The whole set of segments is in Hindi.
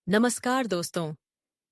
नमस्कार दोस्तों।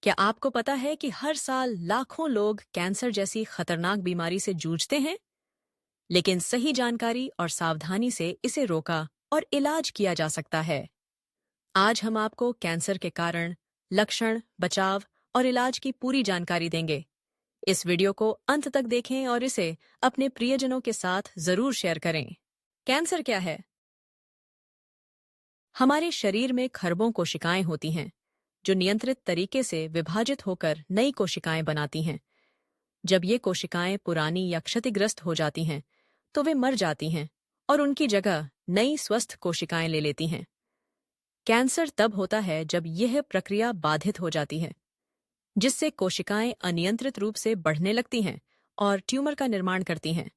क्या आपको पता है कि हर साल लाखों लोग कैंसर जैसी खतरनाक बीमारी से जूझते हैं? लेकिन सही जानकारी और सावधानी से इसे रोका और इलाज किया जा सकता है। आज हम आपको कैंसर के कारण, लक्षण, बचाव और इलाज की पूरी जानकारी देंगे। इस वीडियो को अंत तक देखें और इसे अपने प्रियजनों के साथ जरूर शेयर करें। कैंसर क्या है? हमारे शरीर में खरबों कोशिकाएं होती हैं जो नियंत्रित तरीके से विभाजित होकर नई कोशिकाएं बनाती हैं। जब ये कोशिकाएं पुरानी या क्षतिग्रस्त हो जाती हैं, तो वे मर जाती हैं और उनकी जगह नई स्वस्थ कोशिकाएं ले लेती हैं। कैंसर तब होता है जब यह प्रक्रिया बाधित हो जाती है, जिससे कोशिकाएं अनियंत्रित रूप से बढ़ने लगती हैं और ट्यूमर का निर्माण करती हैं।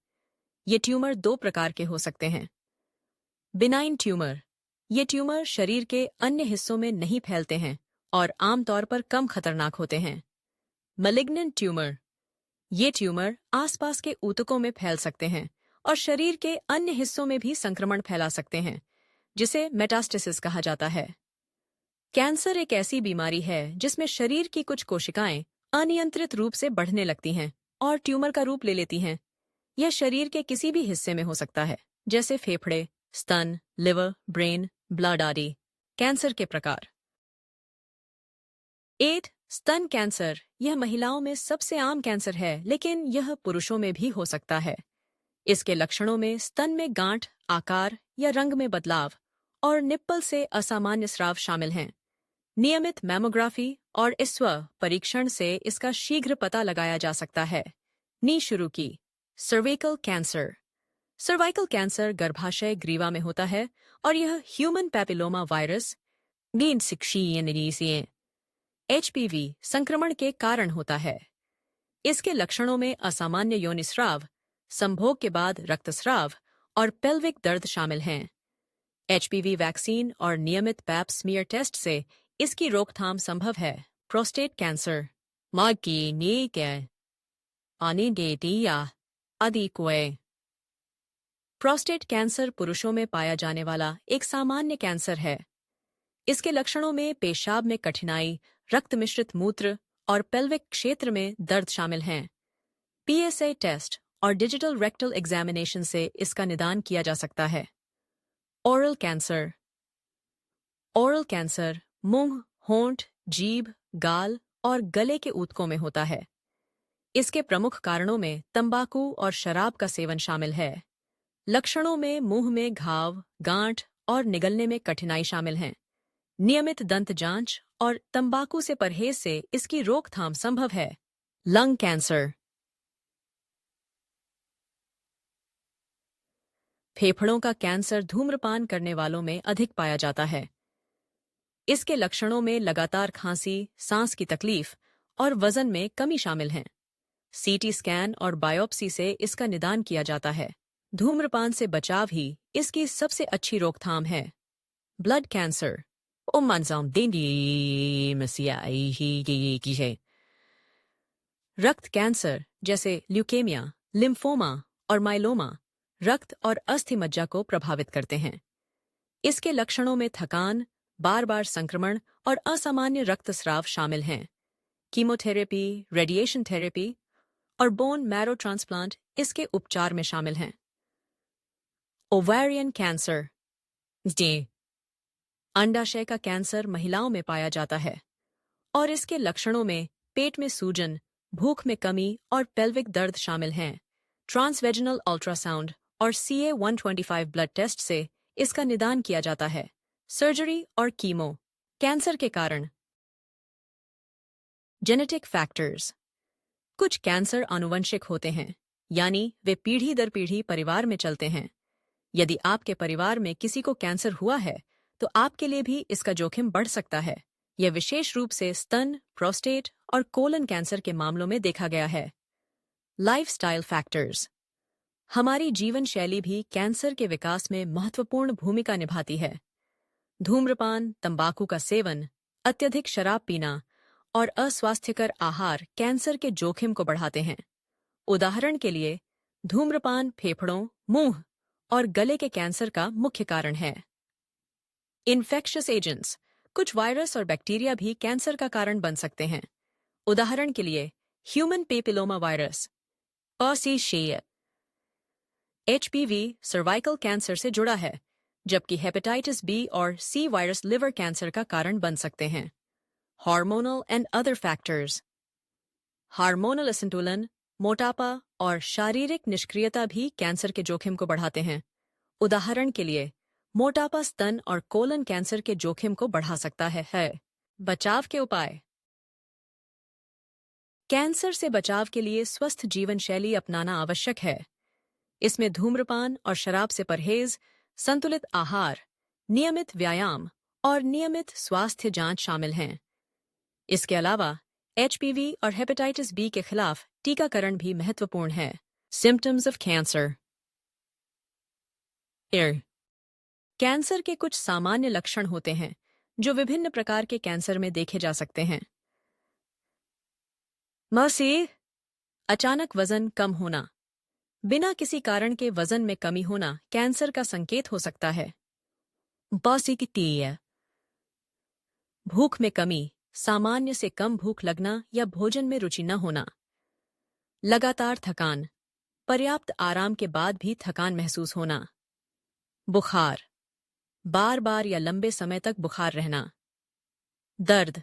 ये ट्यूमर दो प्रकार के हो सकते हैं। बिनाइन ट्यूमर, ये ट्यूमर शरीर के अन्य हिस्सों में नहीं फैलते हैं और आमतौर पर कम खतरनाक होते हैं। मलिग्नेंट ट्यूमर, ये ट्यूमर आसपास के ऊतकों में फैल सकते हैं और शरीर के अन्य हिस्सों में भी संक्रमण फैला सकते हैं, जिसे मेटास्टेसिस कहा जाता है। कैंसर एक ऐसी बीमारी है जिसमें शरीर की कुछ कोशिकाएं अनियंत्रित रूप से बढ़ने लगती हैं और ट्यूमर का रूप ले लेती हैं। यह शरीर के किसी भी हिस्से में हो सकता है, जैसे फेफड़े, स्तन, लिवर, ब्रेन, ब्लड आदि। कैंसर के प्रकार। 8. स्तन कैंसर, यह महिलाओं में सबसे आम कैंसर है, लेकिन यह पुरुषों में भी हो सकता है। इसके लक्षणों में स्तन में गांठ, आकार या रंग में बदलाव और निप्पल से असामान्य स्राव शामिल हैं। नियमित मैमोग्राफी और ISSVA परीक्षण से इसका शीघ्र पता लगाया जा सकता है। नी शुरू की। Cervical cancer. सर्वाइकल कैंसर गर्भाशय ग्रीवा में होता है और यह ह्यूमन पैपिलोमा वायरस HPV संक्रमण के कारण होता है। इसके लक्षणों में असामान्य योनिस्राव, संभोग के बाद रक्तस्राव और पेल्विक दर्द शामिल हैं। HPV वैक्सीन और नियमित पैप स्मीयर टेस्ट से इसकी रोकथाम संभव है। Prostate cancer. प्रोस्टेट कैंसर पुरुषों में पाया जाने वाला एक सामान्य कैंसर है। इसके लक्षणों में पेशाब में कठिनाई, रक्त मिश्रित मूत्र और पेल्विक क्षेत्र में दर्द शामिल हैं। PSA टेस्ट और डिजिटल रेक्टल एग्जामिनेशन से इसका निदान किया जा सकता है। Oral cancer. ओरल कैंसर मुंह, होंठ, जीभ, गाल और गले के ऊतकों में होता है। इसके प्रमुख कारणों में तंबाकू और शराब का सेवन शामिल है। लक्षणों में मुंह में घाव, गांठ और निगलने में कठिनाई शामिल हैं। नियमित दंत जांच और तंबाकू से परहेज से इसकी रोकथाम संभव है। Lung cancer. फेफड़ों का कैंसर धूम्रपान करने वालों में अधिक पाया जाता है। इसके लक्षणों में लगातार खांसी, सांस की तकलीफ और वजन में कमी शामिल हैं। CT स्कैन और बायोप्सी से इसका निदान किया जाता है। धूम्रपान से बचाव ही इसकी सबसे अच्छी रोकथाम है। Blood cancer. रक्त कैंसर जैसे ल्यूकेमिया, लिम्फोमा और माइलोमा रक्त और अस्थि मज्जा को प्रभावित करते हैं। इसके लक्षणों में थकान, बार बार संक्रमण और असामान्य रक्तस्राव शामिल हैं। कीमोथेरेपी, रेडिएशन थेरेपी और बोन मैरो ट्रांसप्लांट इसके उपचार में शामिल हैं। Ovarian cancer. अंडाशय का कैंसर महिलाओं में पाया जाता है और इसके लक्षणों में पेट में सूजन, भूख में कमी और पेल्विक दर्द शामिल हैं। ट्रांसवेजिनल अल्ट्रासाउंड और CA-125 ब्लड टेस्ट से इसका निदान किया जाता है। सर्जरी और कीमो। कैंसर के कारण। Genetic factors. कुछ कैंसर आनुवंशिक होते हैं, यानी वे पीढ़ी दर पीढ़ी परिवार में चलते हैं। यदि आपके परिवार में किसी को कैंसर हुआ है, तो आपके लिए भी इसका जोखिम बढ़ सकता है। यह विशेष रूप से स्तन, प्रोस्टेट और कोलन कैंसर के मामलों में देखा गया है। Lifestyle factors. हमारी जीवन शैली भी कैंसर के विकास में महत्वपूर्ण भूमिका निभाती है। धूम्रपान, तंबाकू का सेवन, अत्यधिक शराब पीना और अस्वास्थ्यकर आहार कैंसर के जोखिम को बढ़ाते हैं। उदाहरण के लिए, धूम्रपान फेफड़ों, मुंह और गले के कैंसर का मुख्य कारण है। Infectious agents. कुछ वायरस और बैक्टीरिया भी कैंसर का कारण बन सकते हैं। उदाहरण के लिए ह्यूमन पेपिलोमा वायरस और HPV सर्वाइकल कैंसर से जुड़ा है, जबकि हेपेटाइटिस बी और सी वायरस लिवर कैंसर का कारण बन सकते हैं। Hormonal and other factors. Hormonal असंतुलन, मोटापा और शारीरिक निष्क्रियता भी कैंसर के जोखिम को बढ़ाते हैं। उदाहरण के लिए मोटापा स्तन और कोलन कैंसर के जोखिम को बढ़ा सकता है। बचाव के उपाय। कैंसर से बचाव के लिए स्वस्थ जीवन शैली अपनाना आवश्यक है। इसमें धूम्रपान और शराब से परहेज, संतुलित आहार, नियमित व्यायाम और नियमित स्वास्थ्य जांच शामिल हैं। इसके अलावा HPV और हेपेटाइटिस बी के खिलाफ टीकाकरण भी महत्वपूर्ण है। Symptoms of cancer. कैंसर के कुछ सामान्य लक्षण होते हैं जो विभिन्न प्रकार के कैंसर में देखे जा सकते हैं। मसीह, अचानक वजन कम होना। बिना किसी कारण के वजन में कमी होना कैंसर का संकेत हो सकता है। भूख में कमी, सामान्य से कम भूख लगना या भोजन में रुचि न होना। लगातार थकान, पर्याप्त आराम के बाद भी थकान महसूस होना। बुखार, बार बार या लंबे समय तक बुखार रहना। दर्द,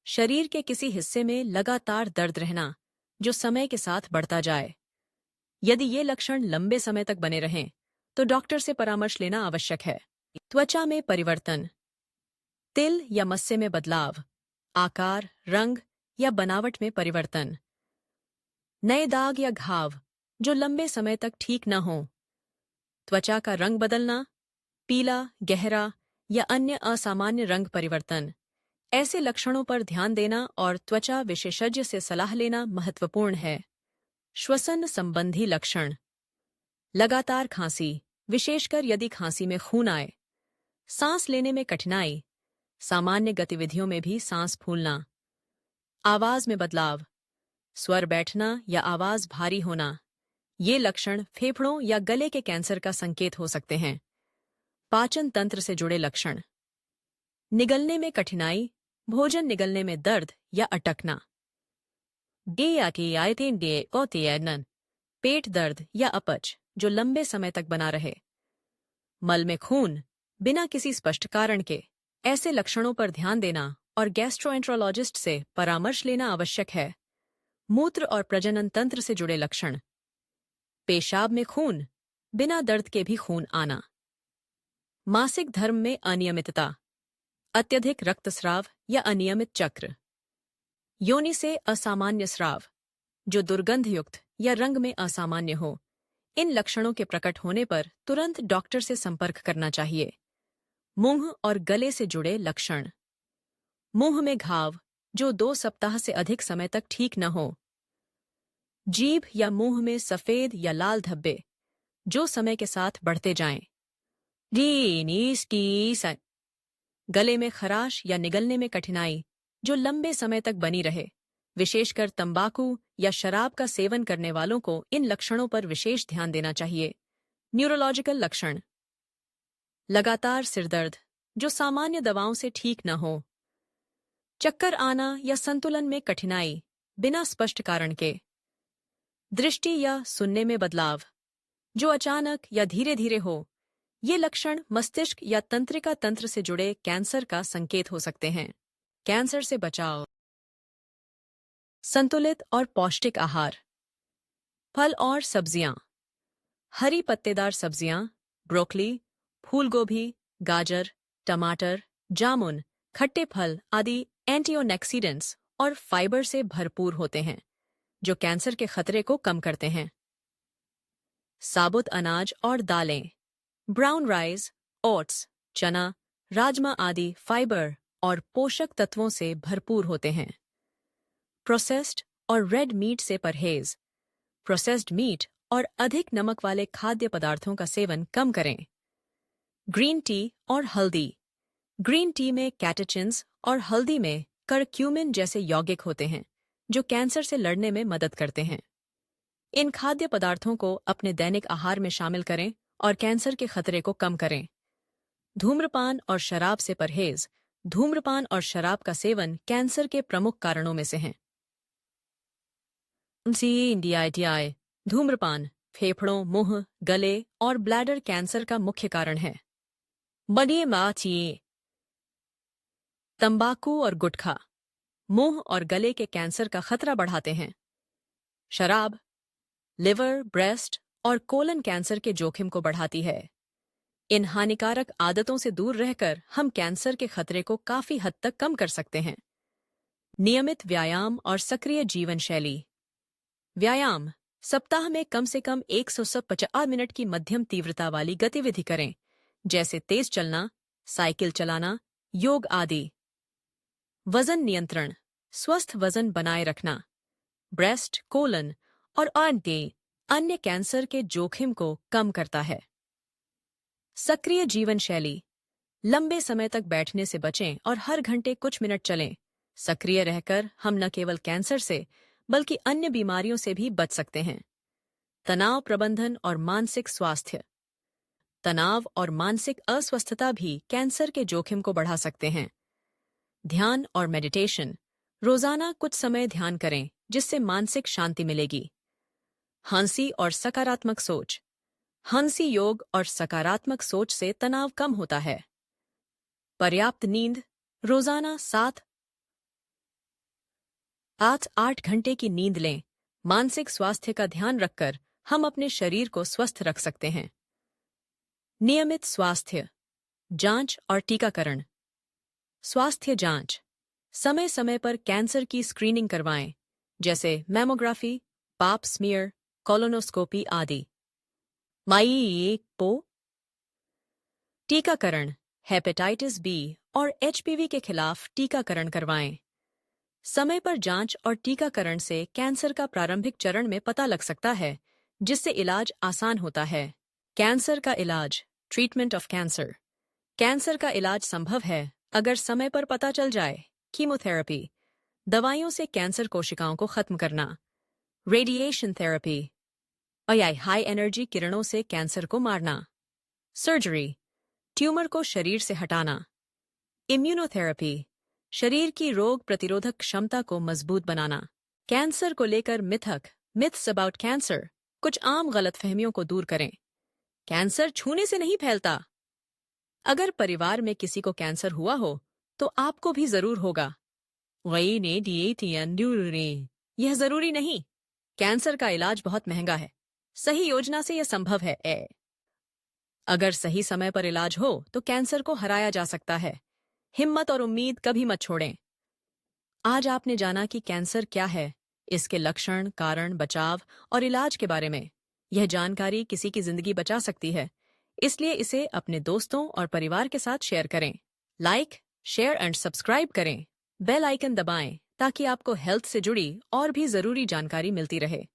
शरीर के किसी हिस्से में लगातार दर्द रहना जो समय के साथ बढ़ता जाए। यदि ये लक्षण लंबे समय तक बने रहें तो डॉक्टर से परामर्श लेना आवश्यक है। त्वचा में परिवर्तन, तिल या मस्से में बदलाव, आकार, रंग या बनावट में परिवर्तन। नए दाग या घाव जो लंबे समय तक ठीक न हों। त्वचा का रंग बदलना, पीला, गहरा या अन्य असामान्य रंग परिवर्तन। ऐसे लक्षणों पर ध्यान देना और त्वचा विशेषज्ञ से सलाह लेना महत्वपूर्ण है। श्वसन संबंधी लक्षण, लगातार खांसी, विशेषकर यदि खांसी में खून आए। सांस लेने में कठिनाई, सामान्य गतिविधियों में भी सांस फूलना। आवाज में बदलाव, स्वर बैठना या आवाज भारी होना। ये लक्षण फेफड़ों या गले के कैंसर का संकेत हो सकते हैं। पाचन तंत्र से जुड़े लक्षण, निगलने में कठिनाई, भोजन निगलने में दर्द या अटकना। पेट दर्द या अपच जो लंबे समय तक बना रहे। मल में खून, बिना किसी स्पष्ट कारण के। ऐसे लक्षणों पर ध्यान देना और गैस्ट्रोएंट्रोलॉजिस्ट से परामर्श लेना आवश्यक है। मूत्र और प्रजनन तंत्र से जुड़े लक्षण, पेशाब में खून, बिना दर्द के भी खून आना। मासिक धर्म में अनियमितता, अत्यधिक रक्तस्राव या अनियमित चक्र। योनि से असामान्य स्राव जो दुर्गंधयुक्त या रंग में असामान्य हो। इन लक्षणों के प्रकट होने पर तुरंत डॉक्टर से संपर्क करना चाहिए। मुंह और गले से जुड़े लक्षण, मुंह में घाव जो 2 सप्ताह से अधिक समय तक ठीक न हो। जीभ या मुंह में सफेद या लाल धब्बे जो समय के साथ बढ़ते जाएं। गले में खराश या निगलने में कठिनाई जो लंबे समय तक बनी रहे। विशेषकर तंबाकू या शराब का सेवन करने वालों को इन लक्षणों पर विशेष ध्यान देना चाहिए। न्यूरोलॉजिकल लक्षण, लगातार सिरदर्द जो सामान्य दवाओं से ठीक न हो। चक्कर आना या संतुलन में कठिनाई बिना स्पष्ट कारण के। दृष्टि या सुनने में बदलाव जो अचानक या धीरे धीरे हो। ये लक्षण मस्तिष्क या तंत्रिका तंत्र से जुड़े कैंसर का संकेत हो सकते हैं। कैंसर से बचाव, संतुलित और पौष्टिक आहार, फल और सब्जियां, हरी पत्तेदार सब्जियां, ब्रोकली, फूलगोभी, गाजर, टमाटर, जामुन, खट्टे फल आदि एंटीऑक्सीडेंट्स और फाइबर से भरपूर होते हैं जो कैंसर के खतरे को कम करते हैं। साबुत अनाज और दालें, ब्राउन राइस, ओट्स, चना, राजमा आदि फाइबर और पोषक तत्वों से भरपूर होते हैं। प्रोसेस्ड और रेड मीट से परहेज, प्रोसेस्ड मीट और अधिक नमक वाले खाद्य पदार्थों का सेवन कम करें। ग्रीन टी और हल्दी, ग्रीन टी में कैटेचिन्स और हल्दी में करक्यूमिन जैसे यौगिक होते हैं जो कैंसर से लड़ने में मदद करते हैं। इन खाद्य पदार्थों को अपने दैनिक आहार में शामिल करें और कैंसर के खतरे को कम करें। धूम्रपान और शराब से परहेज धूम्रपान और शराब का सेवन कैंसर के प्रमुख कारणों में से हैं। इंडियाई धूम्रपान फेफड़ों, मुंह, गले और ब्लैडर कैंसर का मुख्य कारण है। बनिए माचिए तंबाकू और गुटखा मुंह और गले के कैंसर का खतरा बढ़ाते हैं। शराब लिवर, ब्रेस्ट और कोलन कैंसर के जोखिम को बढ़ाती है। इन हानिकारक आदतों से दूर रहकर हम कैंसर के खतरे को काफी हद तक कम कर सकते हैं। नियमित व्यायाम और सक्रिय जीवन शैली। व्यायाम सप्ताह में कम से कम 150 मिनट की मध्यम तीव्रता वाली गतिविधि करें, जैसे तेज चलना, साइकिल चलाना, योग आदि। वजन नियंत्रण स्वस्थ वजन बनाए रखना ब्रेस्ट, कोलन और अन्य कैंसर के जोखिम को कम करता है। सक्रिय जीवन शैली लंबे समय तक बैठने से बचें और हर घंटे कुछ मिनट चलें। सक्रिय रहकर हम न केवल कैंसर से बल्कि अन्य बीमारियों से भी बच सकते हैं। तनाव प्रबंधन और मानसिक स्वास्थ्य। तनाव और मानसिक अस्वस्थता भी कैंसर के जोखिम को बढ़ा सकते हैं। ध्यान और मेडिटेशन रोजाना कुछ समय ध्यान करें, जिससे मानसिक शांति मिलेगी। हंसी और सकारात्मक सोच हंसी योग और सकारात्मक सोच से तनाव कम होता है। पर्याप्त नींद रोजाना 7-8 घंटे की नींद लें। मानसिक स्वास्थ्य का ध्यान रखकर हम अपने शरीर को स्वस्थ रख सकते हैं। नियमित स्वास्थ्य जांच और टीकाकरण। स्वास्थ्य जांच समय समय पर कैंसर की स्क्रीनिंग करवाएं, जैसे मैमोग्राफी, पाप स्मीयर, कोलोनोस्कोपी आदि। टीकाकरण हेपेटाइटिस बी और एचपीवी के खिलाफ टीकाकरण करवाएं। समय पर जांच और टीकाकरण से कैंसर का प्रारंभिक चरण में पता लग सकता है, जिससे इलाज आसान होता है। कैंसर का इलाज ट्रीटमेंट ऑफ कैंसर। कैंसर का इलाज संभव है अगर समय पर पता चल जाए। कीमोथेरेपी दवाइयों से कैंसर कोशिकाओं को खत्म करना। रेडिएशन थेरेपी हाई एनर्जी किरणों से कैंसर को मारना। सर्जरी ट्यूमर को शरीर से हटाना। इम्यूनोथेरेपी शरीर की रोग प्रतिरोधक क्षमता को मजबूत बनाना। कैंसर को लेकर मिथ्स अबाउट कैंसर कुछ आम गलतफहमियों को दूर करें। कैंसर छूने से नहीं फैलता। अगर परिवार में किसी को कैंसर हुआ हो तो आपको भी जरूर होगा। यह जरूरी नहीं। कैंसर का इलाज बहुत महंगा है। सही योजना से यह संभव है। अगर सही समय पर इलाज हो तो कैंसर को हराया जा सकता है। हिम्मत और उम्मीद कभी मत छोड़ें। आज आपने जाना कि कैंसर क्या है, इसके लक्षण, कारण, बचाव और इलाज के बारे में। यह जानकारी किसी की जिंदगी बचा सकती है, इसलिए इसे अपने दोस्तों और परिवार के साथ शेयर करें। लाइक, शेयर एंड सब्सक्राइब करें। बेल आइकन दबाएं ताकि आपको हेल्थ से जुड़ी और भी जरूरी जानकारी मिलती रहे।